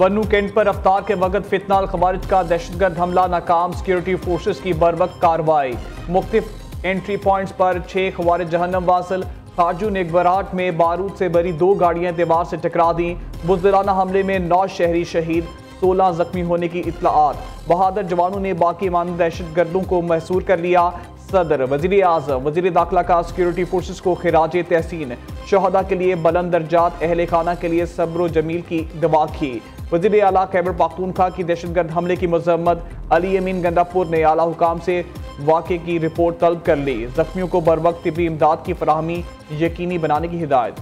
बन्नू cantt पर अफ्तार के वक्त फितनाल खवारिज का दहशतगर्द हमला नाकाम, सिक्योरिटी फोर्सेस की बरवक्त कार्रवाई। मुख्तलिफ एंट्री पॉइंट्स पर 6 खवारिज जहन्नम वासिल। खारजू ने घबराहट में बारूद से भरी 2 गाड़ियां दीवार से टकरा दी। बुज़दिलाना हमले में 9 शहरी शहीद, 16 जख्मी होने की इत्तलाआत। बहादुर जवानों ने बाकी मानद दहशतगर्दों को महसूर कर लिया। सदर, वज़ीर आज़म, वज़ीर दाखिला का सिक्योरिटी फोर्सेस को खिराज तहसीन। शहदा के लिए बुलंद दर्जात, अहले खाना के लिए सब्र जमील की दुआ की। वज़ीर आला खैबर पख्तूनख्वा की दहशतगर्द हमले की मजम्मत। अली अमीन गंडापुर ने आला हुकाम से वाक़े की रिपोर्ट तलब कर ली। जख्मियों को बरवक्त तिब्बी इमदाद की फराहमी यकीनी बनाने की हिदायत।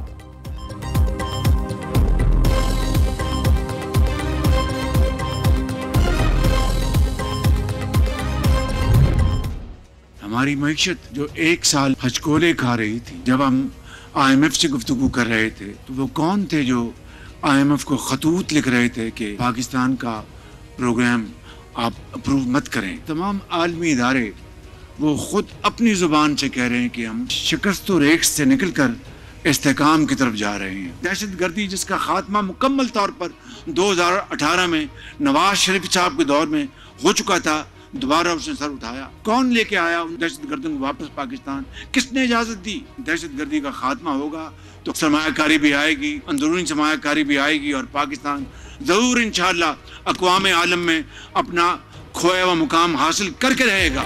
हमारी मईशत जो 1 साल हचकोले खा रही थी, जब हम IMF से गुफ्तगू कर रहे थे तो वो कौन थे जो IMF को खतूत लिख रहे थे कि पाकिस्तान का प्रोग्राम आप अप्रूव मत करें। तमाम आलमी इदारे वो खुद अपनी ज़ुबान से कह रहे हैं कि हम शिकस्त और रेख से निकल कर इस्तेकाम की तरफ जा रहे हैं। दहशत गर्दी जिसका खात्मा मुकम्मल तौर पर 2018 में नवाज शरीफ साहब के दौर में हो चुका था, दोबारा उसने सर उठाया। कौन लेके आया उन दहशत गर्दों को वापस पाकिस्तान? किसने इजाजत दी? दहशत गर्दी का खात्मा होगा तो सरमायाकारी भी आएगी, अंदरूनी सरमायाकारी भी आएगी और पाकिस्तान जरूर इंशाअल्लाह अक़वाम आलम में अपना खोया हुआ मुकाम हासिल करके रहेगा।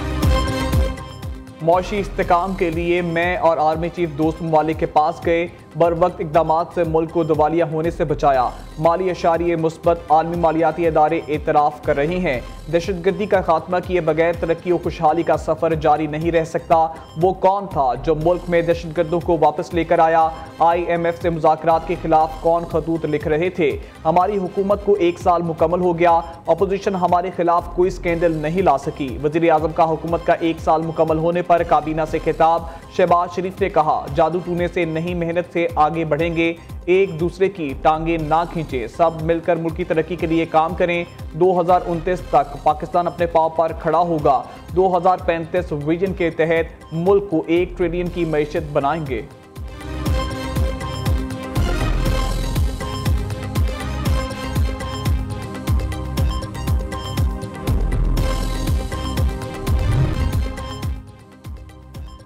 मौशी इस्तेकाम के लिए मैं और आर्मी चीफ दोस्त ममालिक के पास गए। बर वक्त इकदामात से मुल्क को दिवालिया होने से बचाया। माली अशारिये मुस्बत आलमी मालियाती इदारे एतराफ़ कर रही हैं। दहशतगर्दी का खात्मा किए बगैर तरक्की और खुशहाली का सफ़र जारी नहीं रह सकता। वो कौन था जो मुल्क में दहशतगर्दों को वापस लेकर आया? IMF से मुज़ाकरात के खिलाफ कौन खतूत लिख रहे थे? हमारी हुकूमत को 1 साल मुकम्मल हो गया, अपोजिशन हमारे खिलाफ कोई स्कैंडल नहीं ला सकी। वज़ीर आज़म का हुकूमत का 1 साल मुकम्मल होने पर काबीना से खिताब। शहबाज शरीफ ने कहा, जादू टूने से नहीं, मेहनत से आगे बढ़ेंगे। एक दूसरे की टांगे ना खींचे, सब मिलकर मुल्क की तरक्की के लिए काम करें। 2029 तक पाकिस्तान अपने पांव पर खड़ा होगा। 2035 विजन के तहत मुल्क को 1 ट्रिलियन की मईशत बनाएंगे।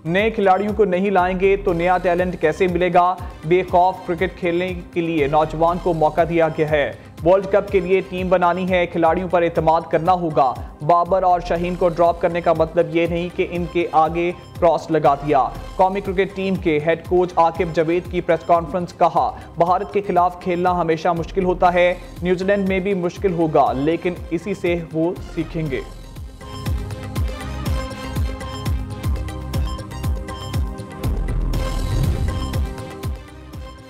नए खिलाड़ियों को नहीं लाएंगे तो नया टैलेंट कैसे मिलेगा? बेखौफ क्रिकेट खेलने के लिए नौजवान को मौका दिया गया है। वर्ल्ड कप के लिए टीम बनानी है, खिलाड़ियों पर एतमाद करना होगा। बाबर और शाहीन को ड्रॉप करने का मतलब ये नहीं कि इनके आगे क्रॉस लगा दिया। कौमी क्रिकेट टीम के हेड कोच आकिब जावेद की प्रेस कॉन्फ्रेंस, कहा, भारत के खिलाफ खेलना हमेशा मुश्किल होता है, न्यूजीलैंड में भी मुश्किल होगा, लेकिन इसी से वो सीखेंगे।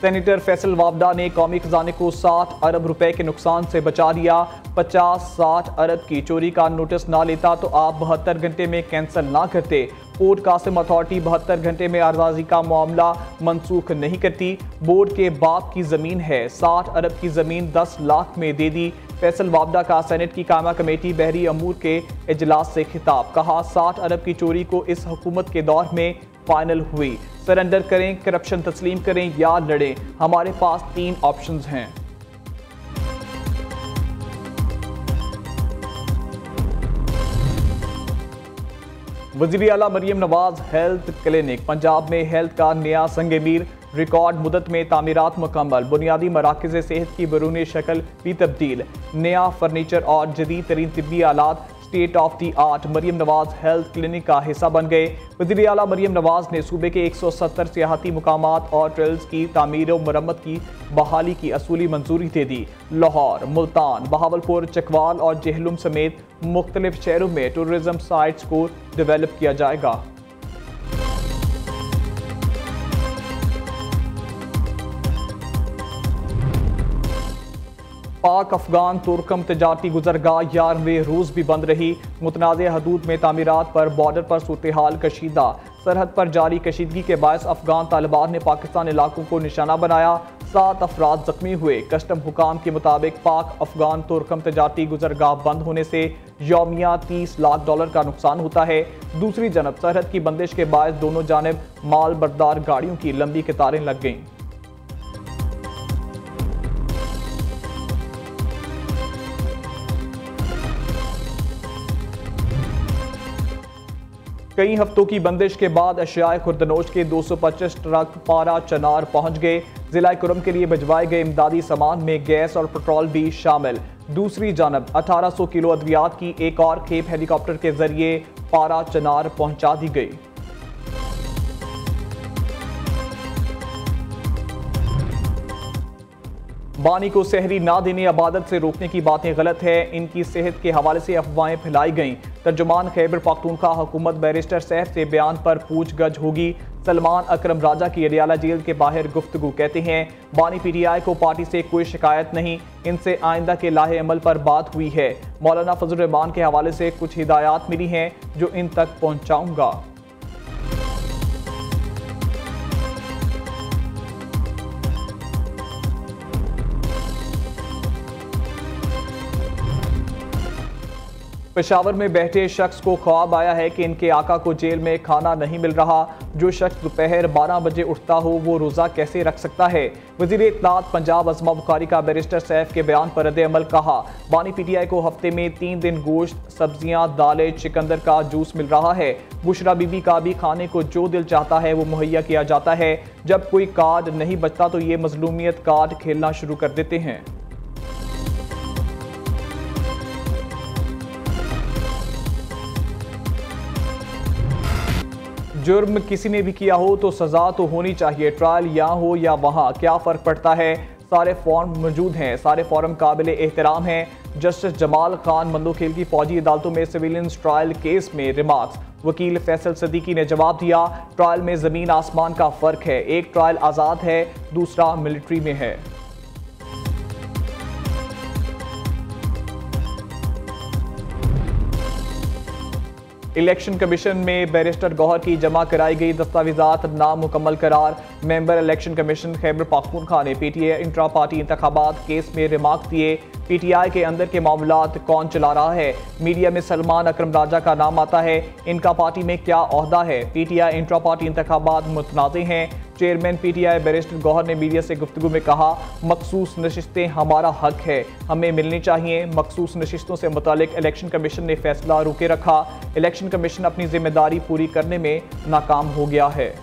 सेनेटर फैसल वावडा ने कौमी खजाने को 7 अरब रुपए के नुकसान से बचा लिया। 50-60 अरब की चोरी का नोटिस ना लेता तो आप 72 घंटे में कैंसिल ना करते। पोर्ट कासिम अथॉरिटी 72 घंटे में आजादी का मामला मनसूख नहीं करती। बोर्ड के बाप की जमीन है, 60 अरब की जमीन 10 लाख में दे दी। फैसल वावडा का सेनेट की कायमा कमेटी बहरी अमूर के इजलास से खिताब, कहा, 60 अरब की चोरी को इस हुकूमत के दौर में फाइनल हुई। सरेंडर करें, करप्शन तस्लीम करें या लड़ें, हमारे पास 3 ऑप्शंस हैं। वज़ीर आला मरियम नवाज हेल्थ क्लिनिक, पंजाब में हेल्थ का नया संग-ए-मीर। रिकॉर्ड मुद्दत में तामीरात मुकम्मल, बुनियादी मराकज़ सेहत की बैरूनी शक्ल भी तब्दील। नया फर्नीचर और जदीद तरीन तिब्बी आलात state of the art Maryam Nawaz health clinic का हिस्सा बन गए। वज़ीर आला मरियम नवाज ने सूबे के 170 सियाहती मुकामात और ट्रेल्स की तामीर और मरम्मत की बहाली की असूली मंजूरी दे दी। लाहौर, मुल्तान, बहावलपुर, चकवाल और जेहलुम समेत मुख्तलिफ शहरों में टूरिज्म साइट्स को डेवलप किया जाएगा। पाक अफगान तुर्कम तजारती गुजरगाह 11वें रोज़ भी बंद रही। मुतनाज़ हदूद में तामीरात पर बॉर्डर पर सूरत-ए-हाल कशीदा। सरहद पर जारी कशीदगी के बायस अफगान तालिबान ने पाकिस्तान इलाकों को निशाना बनाया। 7 अफराद जख्मी हुए। कस्टम हुकाम के मुताबिक पाक अफगान तुर्कम तजारती गुजरगाह बंद होने से यौमिया $30 लाख का नुकसान होता है। दूसरी जानब सरहद की बंदिश के बायस दोनों जानब माल बरदार गाड़ियों की लंबी कतारें लग गईं। कई हफ्तों की बंदिश के बाद अशियाए खुर्दनोश के 225 ट्रक पारा चनार पहुंच गए। जिला कुरम के लिए भिजवाए गए इमदादी सामान में गैस और पेट्रोल भी शामिल। दूसरी जानब 1800 किलो अद्वियात की एक और खेप हेलीकॉप्टर के जरिए पारा चनार पहुंचा दी गई। बानी को सहरी ना देने, इबादत से रोकने की बातें गलत है। इनकी सेहत के हवाले से अफवाहें फैलाई गईं। तर्जुमान खैबर पख्तूनख्वा हुकूमत बैरिस्टर सैफ से बयान पर पूछगछ होगी। सलमान अकरम राजा की अडियाला जेल के बाहर गुफ्तगू। कहते हैं बानी PTI को पार्टी से कोई शिकायत नहीं, इनसे आइंदा के लाहे अमल पर बात हुई है। मौलाना फजल रहमान के हवाले से कुछ हिदायत मिली हैं जो इन तक पहुँचाऊँगा। पेशावर में बैठे शख्स को ख्वाब आया है कि इनके आका को जेल में खाना नहीं मिल रहा। जो शख्स दोपहर 12 बजे उठता हो वो रोज़ा कैसे रख सकता है। वज़ीर इत्तलात पंजाब अज़मा बुखारी का बैरिस्टर सैफ के बयान पर रद्द अमल। कहा बानी PTI को हफ्ते में 3 दिन गोश्त, सब्जियां, दालें, चिकंदर का जूस मिल रहा है। बुशरा बीबी का भी खाने को जो दिल चाहता है वो मुहैया किया जाता है। जब कोई कार्ड नहीं बचता तो ये मजलूमियत कार्ड खेलना शुरू कर देते हैं। जुर्म किसी ने भी किया हो तो सजा तो होनी चाहिए। ट्रायल यहाँ हो या वहाँ क्या फ़र्क पड़ता है। सारे फॉर्म मौजूद हैं, सारे फॉर्म काबिल एहतराम हैं। जस्टिस जमाल खान मंदोखेल की फौजी अदालतों में सिविलियंस ट्रायल केस में रिमार्क्स। वकील फैसल सदीकी ने जवाब दिया ट्रायल में ज़मीन आसमान का फ़र्क है। एक ट्रायल आज़ाद है, दूसरा मिलिट्री में है। इलेक्शन कमीशन में बैरिस्टर गौहर की जमा कराई गई दस्तावेजात नामुकम्मल करार। Member election commission Khyber Pakhtunkhwa ने PTI इंट्रा पार्टी इंतखाबात केस में रिमार्क दिए। PTI के अंदर के मामलात कौन चला रहा है। मीडिया में सलमान अकरम राजा का नाम आता है, इनका पार्टी में क्या ओहदा है। PTI इंट्रा पार्टी इंतखाबात मुतनाज़े हैं। चेयरमैन PTI बैरिस्टर गौहर ने मीडिया से गुफ्तगू में कहा मखसूस नशिस्तें हमारा हक है, हमें मिलनी चाहिए। मखसूस नशिस्तों से मुतालिक इलेक्शन कमीशन ने फैसला रोके रखा। इलेक्शन कमीशन अपनी जिम्मेदारी पूरी करने में नाकाम हो गया है।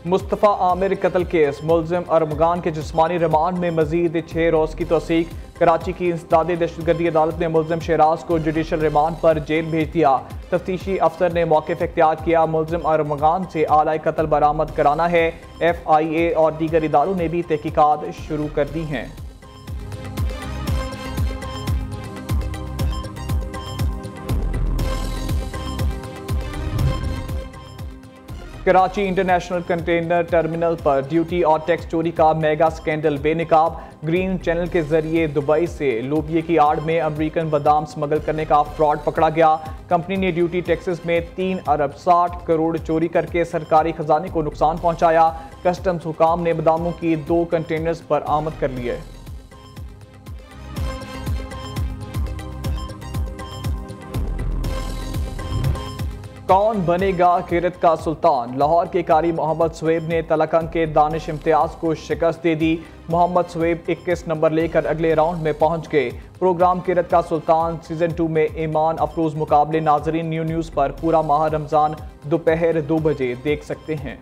मुस्तफ़ा आमिर कत्ल केस, मुलजिम अरमगान के जिस्मानी रिमांड में मजीद 6 रोज की तौसीक। कराची की इंसदादी दहशतगर्दी अदालत ने मुलजिम शहराज को जुडिशल रिमांड पर जेल भेज दिया। तफ्तीशी अफसर ने मौक़िफ़ इख्तियार किया, मुलजिम अरमगान से आला कत्ल बरामद कराना है। FIA और दीगर इदारों ने भी तहकीकात शुरू कर दी हैं। कराची इंटरनेशनल कंटेनर टर्मिनल पर ड्यूटी और टैक्स चोरी का मेगा स्कैंडल बेनकाब। ग्रीन चैनल के जरिए दुबई से लोबिया की आड़ में अमेरिकन बादाम स्मगल करने का फ्रॉड पकड़ा गया। कंपनी ने ड्यूटी टैक्सेस में 3 अरब 60 करोड़ चोरी करके सरकारी खजाने को नुकसान पहुंचाया। कस्टम्स हुकाम ने बादामों की 2 कंटेनर्स पर आमद कर लिए। कौन बनेगा किरत का सुल्तान। लाहौर के कारी मोहम्मद सुहेब ने तलकंग के दानिश इम्तियाज को शिकस्त दे दी। मोहम्मद सुहेब 21 नंबर लेकर अगले राउंड में पहुंच गए। प्रोग्राम किरत का सुल्तान सीजन 2 में ईमान अफरोज मुकाबले नाजरीन न्यूज़ पर पूरा माह रमजान दोपहर 2 बजे देख सकते हैं।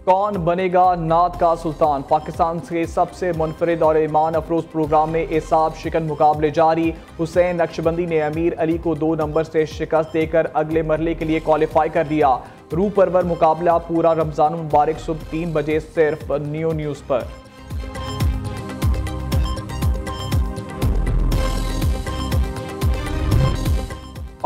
कौन बनेगा नात का सुल्तान। पाकिस्तान के सबसे मुनफरिद और ईमान अफरोज प्रोग्राम में एसाब शिकन मुकाबले जारी। हुसैन नक्शबंदी ने अमीर अली को 2 नंबर से शिकस्त देकर अगले मरहले के लिए क्वालिफाई कर दिया। रूह परवर मुकाबला पूरा रमजान मुबारक सुबह 3 बजे सिर्फ न्यूज़ पर।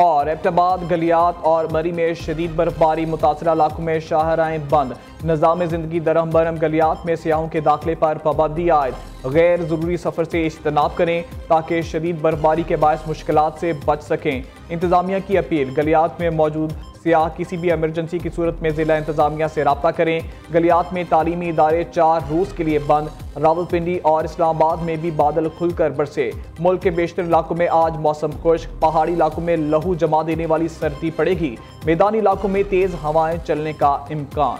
और एबटाबाद, गलियात और मरी में शदीद बर्फबारी। मुतासरा इलाकों में शाहराहें बंद। निज़ाम ज़िंदगी दरहम बरहम। गलियात में सियाहों के दाखिले पर पाबंदी आयद। गैर ज़रूरी सफ़र से इज्तनाब करें ताकि शदीद बर्फबारी के बायस मुश्किलात से बच सकें। इंतज़ामिया की अपील। गलियात में मौजूद सियाह किसी भी एमरजेंसी की सूरत में जिला इंतजामिया से रब्ता करें। गलियात में तालीमी इदारे 4 रोज़ के लिए बंद। रावलपिंडी और इस्लामाबाद में भी बादल खुलकर बरसे। मुल्क के बेशतर इलाकों में आज मौसम खुश्क। पहाड़ी इलाकों में लहू जमा देने वाली सर्दी पड़ेगी। मैदानी इलाकों में तेज हवाएं चलने का इम्कान।